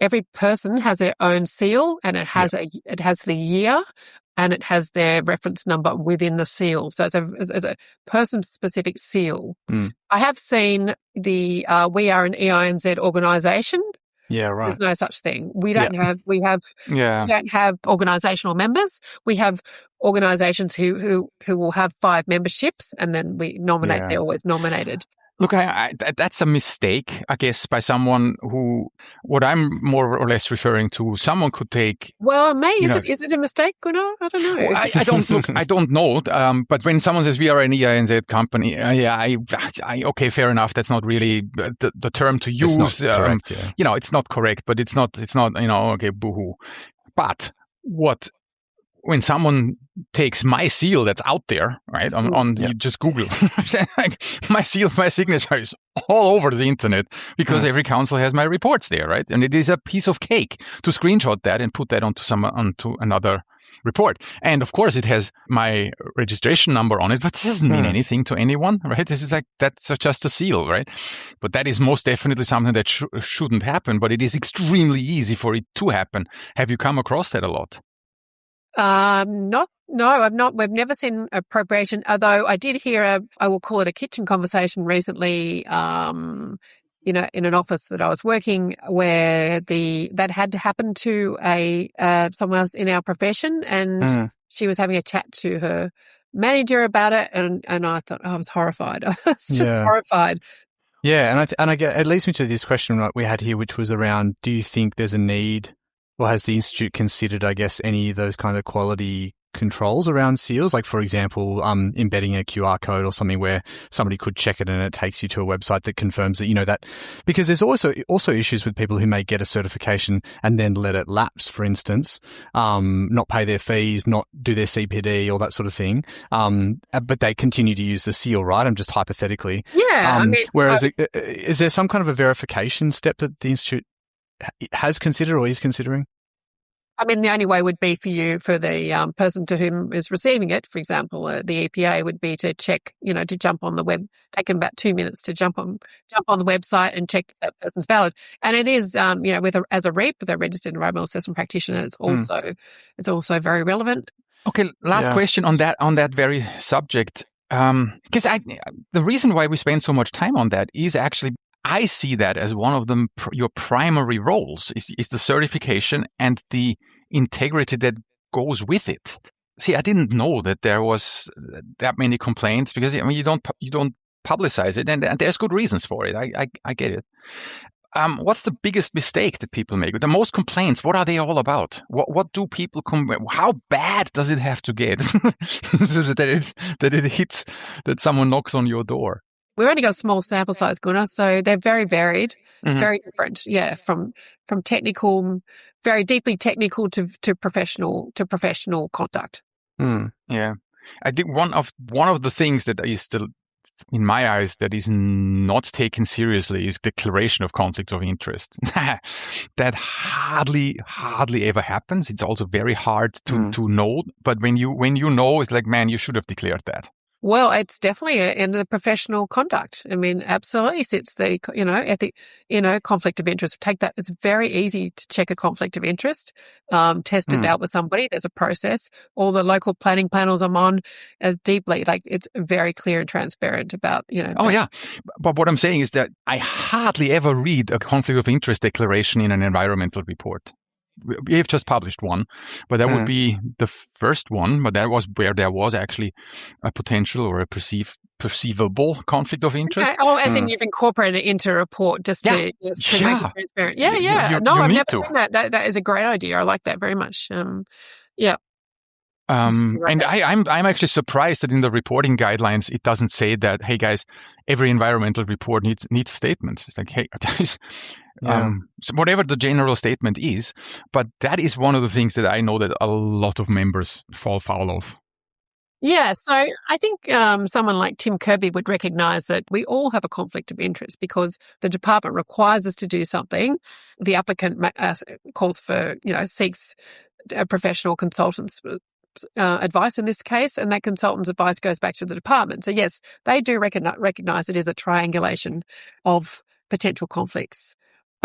every person has their own seal, and it has it has the year, and it has their reference number within the seal. So it's a person-specific seal. I have seen we are an EIANZ organisation. Yeah, right. There's no such thing. We don't have organisational members. We have organisations who will have 5 memberships, and then we nominate. Yeah. They're always nominated. Look, that's a mistake, I guess, by someone who, what I'm more or less referring to, someone could take. Well, is it a mistake, Gunnar? I don't know. I don't know. But when someone says we are an EIANZ company, okay, fair enough. That's not really the term to use. It's not correct. It's not correct, but it's not. Okay, boohoo. But when someone takes my seal that's out there, right, you just Google, my seal, my signature is all over the internet because every council has my reports there, right? And it is a piece of cake to screenshot that and put that onto another report. And of course, it has my registration number on it, but this doesn't mean anything to anyone, right? This is that's just a seal, right? But that is most definitely something that shouldn't happen, but it is extremely easy for it to happen. Have you come across that a lot? No, I've not. We've never seen appropriation, although I did hear I will call it a kitchen conversation recently, in an office that I was working where that had to happen to someone else in our profession, and she was having a chat to her manager about it, and I thought, I was horrified. I was just horrified. Yeah, and I get, it leads me to this question we had here, which was around, do you think there's a need, or has the Institute considered, I guess, any of those kind of quality controls around seals? Like, for example, embedding a QR code or something where somebody could check it and it takes you to a website that confirms that, that, because there's also issues with people who may get a certification and then let it lapse, for instance, not pay their fees, not do their CPD, all that sort of thing. But they continue to use the seal, right? I'm just hypothetically. Yeah. Whereas is there some kind of a verification step that the Institute has considered or is considering? The only way would be for the person to whom is receiving it, for example, the EPA, would be to check, to jump on the web, take them about 2 minutes to jump on the website and check that person's valid. And it is, as a REAP, with a registered environmental assessment practitioner, it's also very relevant. Okay, last question on that very subject, because the reason why we spend so much time on that is actually, I see that as one of your primary roles is the certification and the integrity that goes with it. See, I didn't know that there was that many complaints because you don't publicize it, and there's good reasons for it. I get it. What's the biggest mistake that people make? The most complaints, what are they all about? What do people how bad does it have to get so that it hits, that someone knocks on your door? We've only got a small sample size, Gunnar, so they're very varied, very different. Yeah, from technical, very deeply technical to professional conduct. Yeah, I think one of the things that is still, in my eyes, that is not taken seriously is declaration of conflicts of interest. That hardly ever happens. It's also very hard to know. But when you know, it's like, man, you should have declared that. Well, it's definitely in the professional conduct. I mean, absolutely sits the, ethic, conflict of interest. Take that. It's very easy to check a conflict of interest, test it out with somebody. There's a process. All the local planning panels I'm on deeply, like it's very clear and transparent about, Oh, yeah. But what I'm saying is that I hardly ever read a conflict of interest declaration in an environmental report. We have just published one, but that would be the first one. But that was where there was actually a potential or a perceivable conflict of interest. Okay. Oh, as in you've incorporated it into a report just to make it transparent. Yeah. I've never done that. That is a great idea. I like that very much. Yeah. And I'm actually surprised that in the reporting guidelines it doesn't say that, hey guys, every environmental report needs a statement. It's like, hey, so whatever the general statement is, but that is one of the things that I know that a lot of members fall foul of. Yeah, so I think someone like Tim Kirby would recognize that we all have a conflict of interest because the department requires us to do something. The applicant calls for, seeks a professional consultant's advice in this case, and that consultant's advice goes back to the department. So yes, they do recognize it is a triangulation of potential conflicts,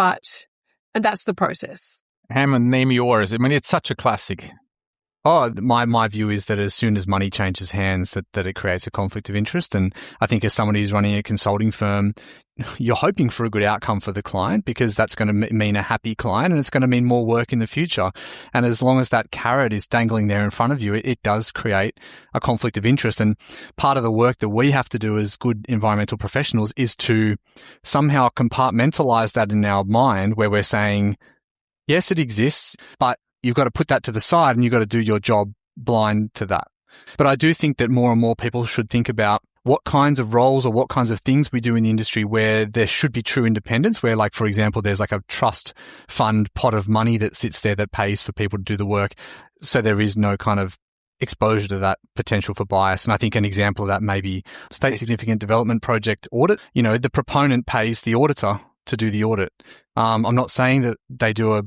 and that's the process. Hammond, name yours. I mean, it's such a classic. Oh, my view is that as soon as money changes hands, that it creates a conflict of interest. And I think as somebody who's running a consulting firm, you're hoping for a good outcome for the client because that's going to mean a happy client and it's going to mean more work in the future. And as long as that carrot is dangling there in front of you, it does create a conflict of interest. And part of the work that we have to do as good environmental professionals is to somehow compartmentalize that in our mind where we're saying, yes, it exists, but you've got to put that to the side and you've got to do your job blind to that. But I do think that more and more people should think about what kinds of roles or what kinds of things we do in the industry where there should be true independence, where, like, for example, there's like a trust fund pot of money that sits there that pays for people to do the work. So there is no kind of exposure to that potential for bias. And I think an example of that may be state significant development project audit. The proponent pays the auditor to do the audit. I'm not saying that they do a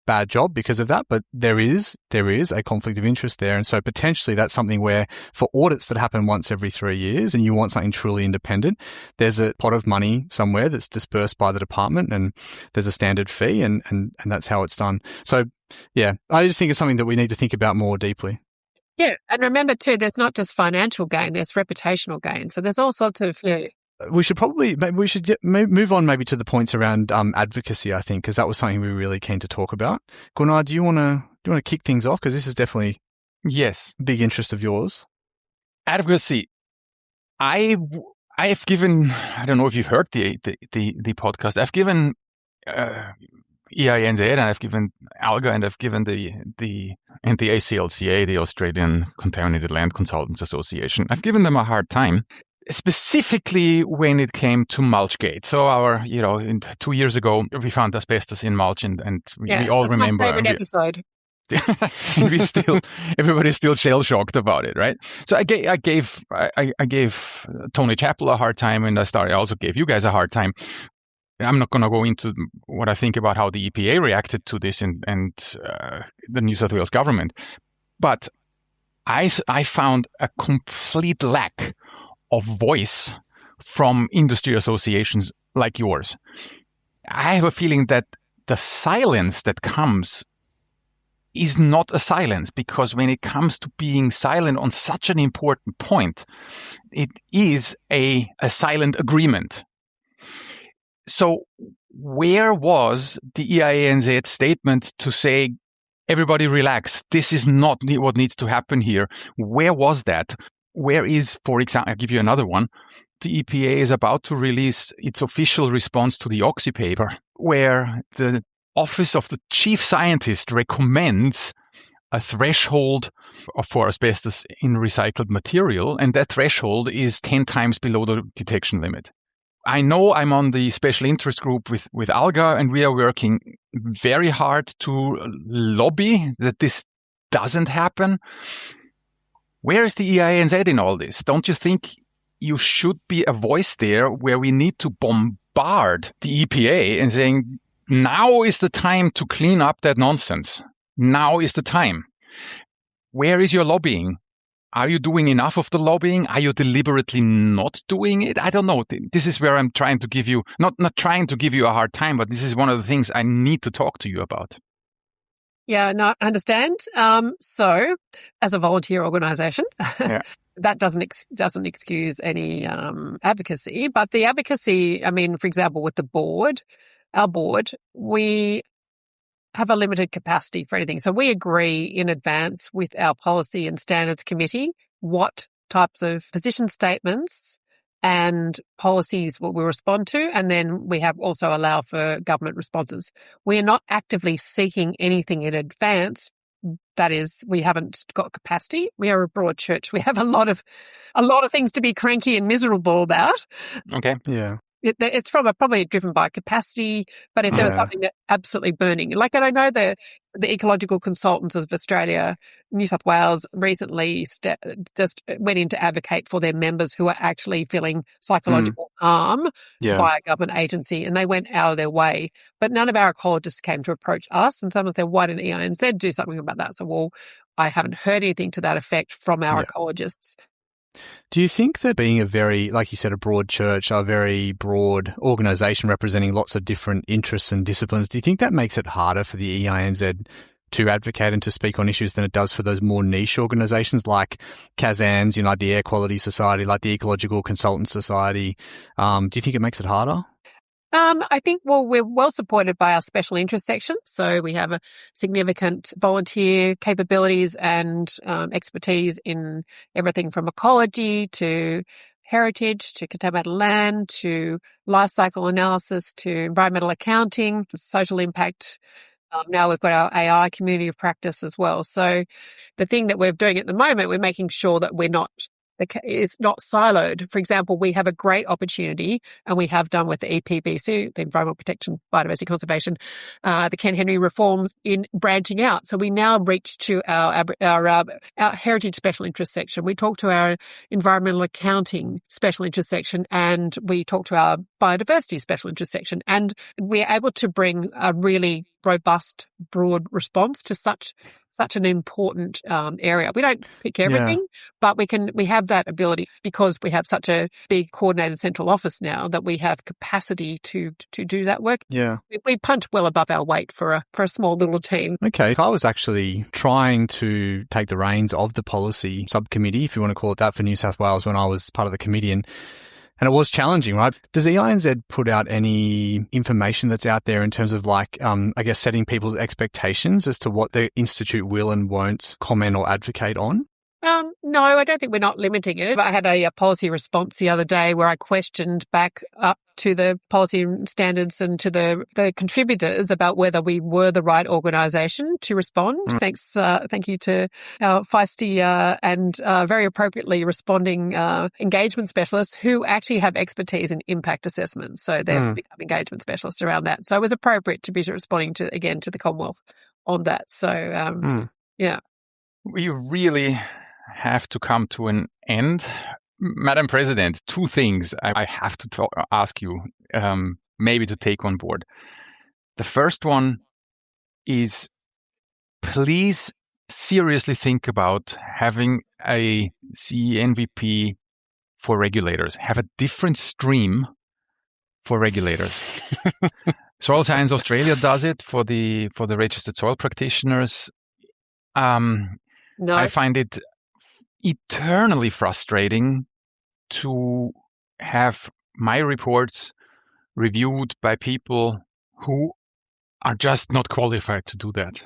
bad job because of that, but there is a conflict of interest there. And so potentially that's something where for audits that happen once every 3 years and you want something truly independent, there's a pot of money somewhere that's dispersed by the department and there's a standard fee and that's how it's done. So yeah, I just think it's something that we need to think about more deeply. Yeah. And remember too, there's not just financial gain, there's reputational gain. So there's all sorts of We should move on maybe to the points around advocacy, I think, because that was something we were really keen to talk about. Gunnar, do you want to kick things off? Because this is definitely a big interest of yours. Advocacy. I've given, I don't know if you've heard the podcast, I've given EIANZ and I've given ALGA and I've given the ACLCA, the Australian Contaminated Land Consultants Association. I've given them a hard time. Specifically when it came to mulchgate. So 2 years ago, we found asbestos in mulch and we all remember. My favorite episode. Everybody's still shell-shocked about it, right? So I gave Tony Chappell a hard time and I also gave you guys a hard time. I'm not going to go into what I think about how the EPA reacted to this and the New South Wales government. But I found a complete lack of voice from industry associations like yours. I have a feeling that the silence that comes is not a silence, because when it comes to being silent on such an important point, it is a silent agreement. So where was the EIANZ statement to say, everybody relax. This is not what needs to happen here. Where was that? Where is, for example, I'll give you another one. The EPA is about to release its official response to the Oxy paper, where the Office of the Chief Scientist recommends a threshold for asbestos in recycled material, and that threshold is 10 times below the detection limit. I know I'm on the special interest group with Alga, and we are working very hard to lobby that this doesn't happen. Where is the EIANZ in all this? Don't you think you should be a voice there where we need to bombard the EPA and saying, now is the time to clean up that nonsense. Now is the time. Where is your lobbying? Are you doing enough of the lobbying? Are you deliberately not doing it? I don't know. This is where I'm trying to give you, not trying to give you a hard time, but this is one of the things I need to talk to you about. Yeah, no, I understand. So as a volunteer organisation, that doesn't excuse any advocacy. But the advocacy, I mean, for example, with the board, our board, we have a limited capacity for anything. So we agree in advance with our policy and standards committee what types of position statements and policies will we respond to, and then we have also allow for government responses. We are not actively seeking anything in advance. That is, we haven't got capacity. We are a broad church. We have a lot of things to be cranky and miserable about. Okay. Yeah. It's probably driven by capacity, but if there was something that absolutely burning, and I know the Ecological Consultants of Australia, New South Wales recently just went in to advocate for their members who are actually feeling psychological harm by a government agency, and they went out of their way. But none of our ecologists came to approach us, and someone said, why didn't EIANZ do something about that? So, well, I haven't heard anything to that effect from our ecologists. Do you think that being a very, like you said, a broad church, a very broad organisation representing lots of different interests and disciplines, do you think that makes it harder for the EIANZ to advocate and to speak on issues than it does for those more niche organisations like CASANZ, like the Air Quality Society, like the Ecological Consultant Society? Do you think it makes it harder? I think, we're well supported by our special interest section. So we have a significant volunteer capabilities and expertise in everything from ecology to heritage to contaminated land to life cycle analysis to environmental accounting, to social impact. Now we've got our AI community of practice as well. So the thing that we're doing at the moment, we're making sure that it's not siloed. For example, we have a great opportunity, and we have done with the EPBC, the Environmental Protection, Biodiversity Conservation, the Ken Henry reforms in branching out. So we now reach to our heritage special interest section. We talk to our environmental accounting special interest section, and we talk to our biodiversity special interest section. And we're able to bring a really robust, broad response to such an important area. We don't pick everything, but we have that ability because we have such a big coordinated central office now that we have capacity to do that work. Yeah. We punch well above our weight for a small little team. Okay. I was actually trying to take the reins of the policy subcommittee, if you want to call it that, for New South Wales when I was part of the committee, and it was challenging, right? Does the EIANZ put out any information that's out there in terms of setting people's expectations as to what the Institute will and won't comment or advocate on? No, I don't think we're not limiting it. I had a policy response the other day where I questioned back up to the policy standards and to the contributors about whether we were the right organisation to respond. Thank you to our feisty and very appropriately responding engagement specialists who actually have expertise in impact assessments. So they've become engagement specialists around that. So it was appropriate to be responding to the Commonwealth on that. So, yeah. We really have to come to an end. Madam President, two things I have to ask you, maybe to take on board. The first one is, please seriously think about having a CEnvP for regulators. Have a different stream for regulators. Soil Science Australia does it for the registered soil practitioners. No. I find it eternally frustrating to have my reports reviewed by people who are just not qualified to do that.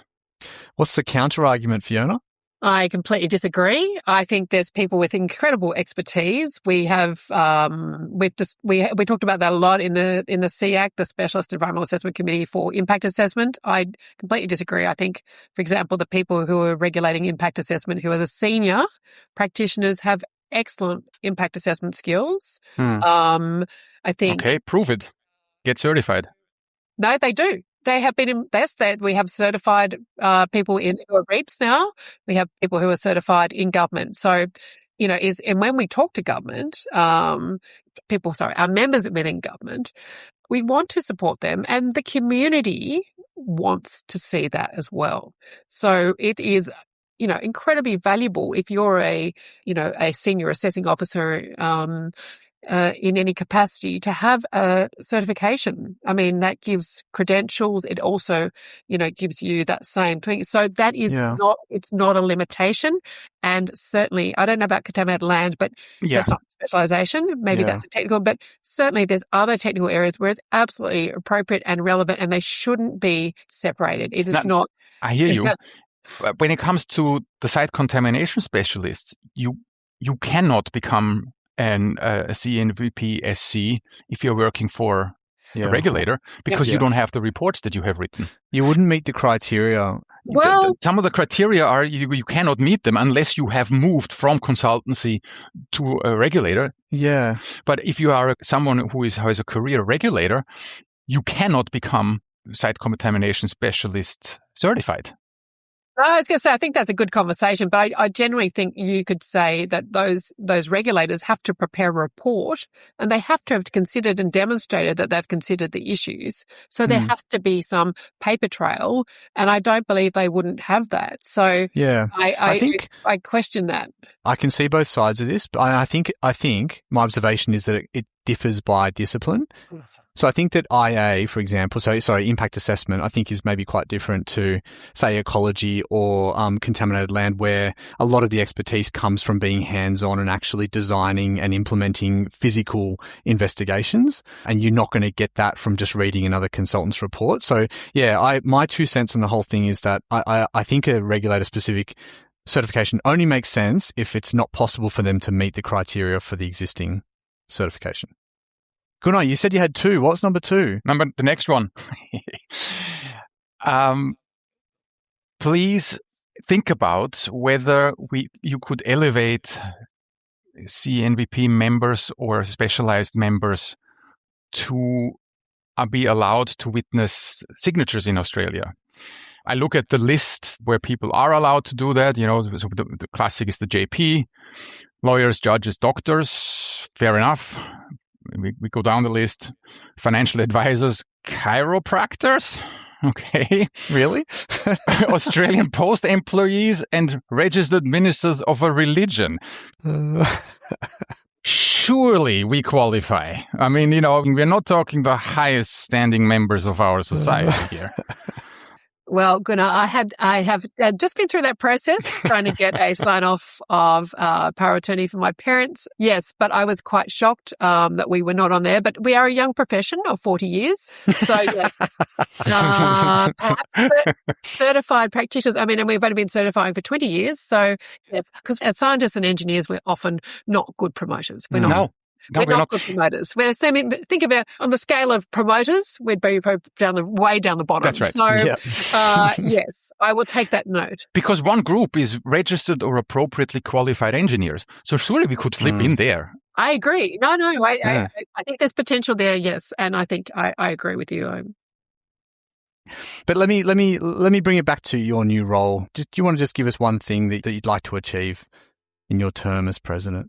What's the counter argument, Fiona? I completely disagree. I think there's people with incredible expertise. We have, we talked about that a lot in the SEAC, the Specialist Environmental Assessment Committee for Impact Assessment. I completely disagree. I think, for example, the people who are regulating impact assessment, who are the senior practitioners, have excellent impact assessment skills. I think. Okay, prove it. Get certified. No, they do. They have been we have certified people who are REAPs now. We have people who are certified in government. So, and when we talk to government, our members within government, we want to support them, and the community wants to see that as well. So it is, incredibly valuable if you're a senior assessing officer, in any capacity, to have a certification. I mean, that gives credentials. It also, gives you that same thing. So that is it's not a limitation. And certainly, I don't know about contaminated land, but that's not specialization. Maybe that's a technical, but certainly there's other technical areas where it's absolutely appropriate and relevant, and they shouldn't be separated. It is not. I hear you. When it comes to the site contamination specialists, you cannot become a CEnvP SC if you're working for a regulator, because you don't have the reports that you have written. You wouldn't meet the criteria. Well, some of the criteria are you cannot meet them unless you have moved from consultancy to a regulator. Yeah. But if you are someone who has a career regulator, you cannot become site contamination specialist certified. I was going to say, I think that's a good conversation, but I generally think you could say that those regulators have to prepare a report, and they have to have considered and demonstrated that they've considered the issues. So there has to be some paper trail, and I don't believe they wouldn't have that. So I think I question that. I can see both sides of this, but I think my observation is that it differs by discipline. So I think that IA, for example, impact assessment, I think is maybe quite different to, say, ecology or contaminated land, where a lot of the expertise comes from being hands-on and actually designing and implementing physical investigations. And you're not going to get that from just reading another consultant's report. So, my 2 cents on the whole thing is that I think a regulator-specific certification only makes sense if it's not possible for them to meet the criteria for the existing certification. Gunnar, you said you had 2. What's number 2? The next one. Please think about whether you could elevate CEnvP members or specialized members to be allowed to witness signatures in Australia. I look at the list where people are allowed to do that. So the classic is the JP, lawyers, judges, doctors. Fair enough. We go down the list. Financial advisors, chiropractors. Okay. Really? Australian Post employees and registered ministers of a religion. Surely we qualify. I mean, we're not talking the highest standing members of our society here. Well, Gunnar, I have just been through that process, trying to get a sign-off of power of attorney for my parents. Yes, but I was quite shocked that we were not on there. But we are a young profession of 40 years. So, yes. Certified practitioners, and we've only been certifying for 20 years. So, yes, because as scientists and engineers, we're often not good promoters. We're not. We're not good promoters. Think about on the scale of promoters, we'd be way down the bottom. That's right. So, yes, I will take that note. Because one group is registered or appropriately qualified engineers. So surely we could slip in there. I agree. No, I think there's potential there, yes. And I think I agree with you. But let me bring it back to your new role. Do you want to just give us one thing that you'd like to achieve in your term as president?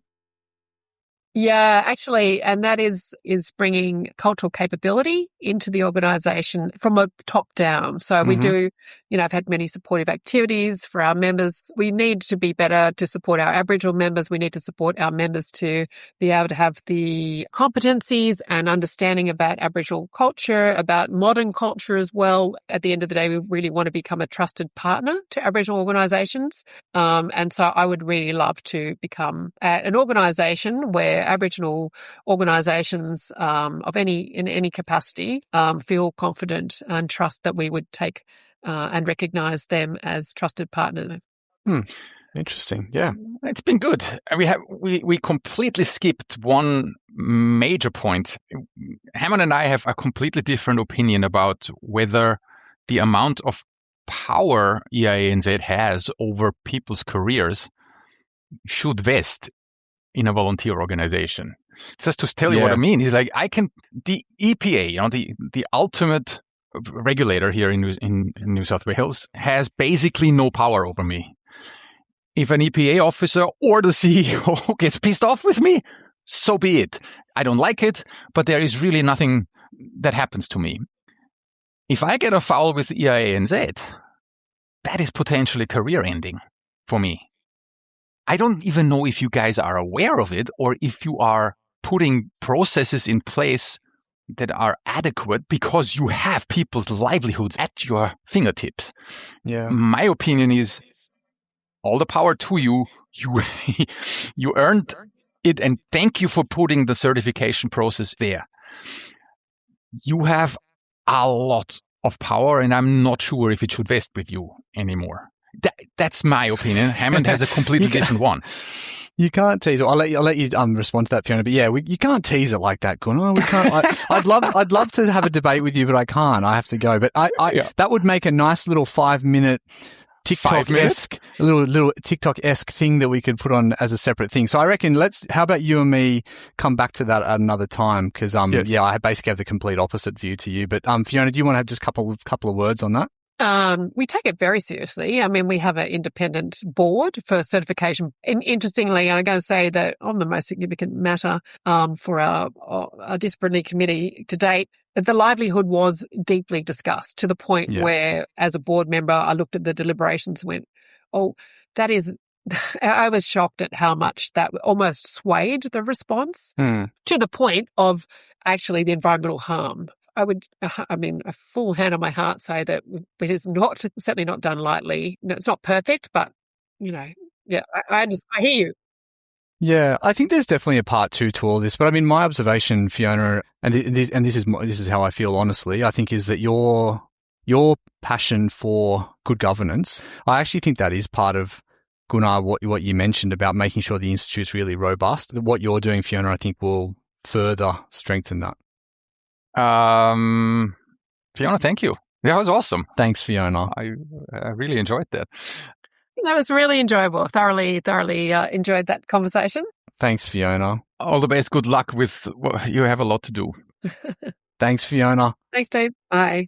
Yeah, actually, and that is bringing cultural capability into the organisation from a top down. So we do, I've had many supportive activities for our members. We need to be better to support our Aboriginal members. We need to support our members to be able to have the competencies and understanding about Aboriginal culture, about modern culture as well. At the end of the day, we really want to become a trusted partner to Aboriginal organisations. And so I would really love to become an organisation where Aboriginal organisations in any capacity feel confident and trust that we would take and recognise them as trusted partners. Interesting. Yeah. It's been good. We completely skipped one major point. Hammond and I have a completely different opinion about whether the amount of power EIANZ has over people's careers should vest in a volunteer organization. Just to tell you what I mean, is like the EPA, the ultimate regulator here in New South Wales, has basically no power over me. If an EPA officer or the CEO gets pissed off with me, so be it. I don't like it, but there is really nothing that happens to me. If I get a foul with EIANZ, that is potentially career ending for me. I don't even know if you guys are aware of it or if you are putting processes in place that are adequate because you have people's livelihoods at your fingertips. Yeah. My opinion is all the power to you. You earned it, and thank you for putting the certification process there. You have a lot of power, and I'm not sure if it should vest with you anymore. That's my opinion. Hammond has a completely different one. You can't tease it. I'll let you respond to that, Fiona. But yeah, you can't tease it like that, Gunnar. We can't. I'd love to have a debate with you, but I can't. I have to go. But that would make a nice little 5-minute TikTok-esque, a little TikTok-esque thing that we could put on as a separate thing. So I reckon how about you and me come back to that at another time? Because I basically have the complete opposite view to you. But Fiona, do you want to have just a couple of words on that? We take it very seriously. I mean, we have an independent board for certification. And interestingly, I'm going to say that on the most significant matter for our disciplinary committee to date, the livelihood was deeply discussed to the point where, as a board member, I looked at the deliberations and went, oh, that is... I was shocked at how much that almost swayed the response to the point of actually the environmental harm. I would, a full hand on my heart say that it is certainly not done lightly. No, it's not perfect, but, I hear you. Yeah, I think there's definitely a part 2 to all this. But I mean, my observation, Fiona, and this is how I feel honestly, I think is that your passion for good governance, I actually think that is part of, Gunnar, what you mentioned about making sure the institute's really robust. What you're doing, Fiona, I think will further strengthen that. Fiona, thank you. That was awesome. Thanks, Fiona. I really enjoyed that. That was really enjoyable. Thoroughly enjoyed that conversation. Thanks, Fiona. All the best. Good luck with you have a lot to do. Thanks, Fiona. Thanks, Dave. Bye.